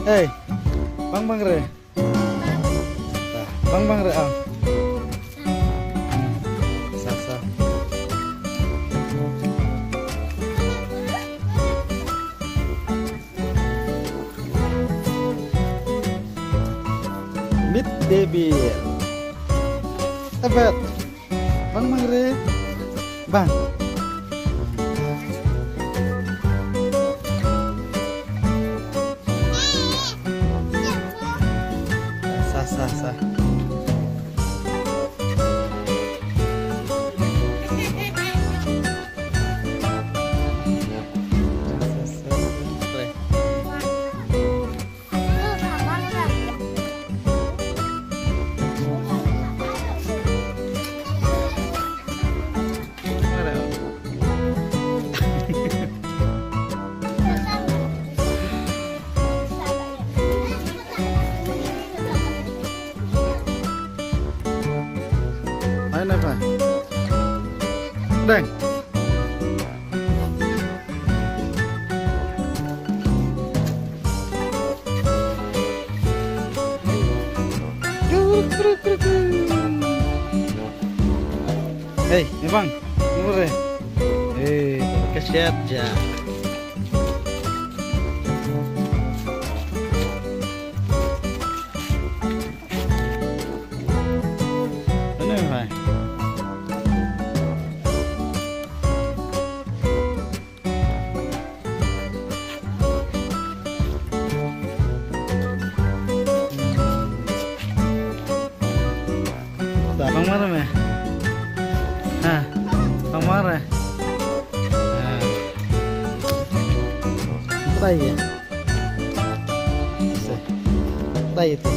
Hei, bang re. Bang re ang. Sasa. Meet Debil. Tebet. Bang re. Bang. Sah. Main apa? Deng. Hei, nih bang, nomor deh. Kesiat ya. Ini apa? Bang marah ya? Hah? Bang marah? Try ya? Try itu.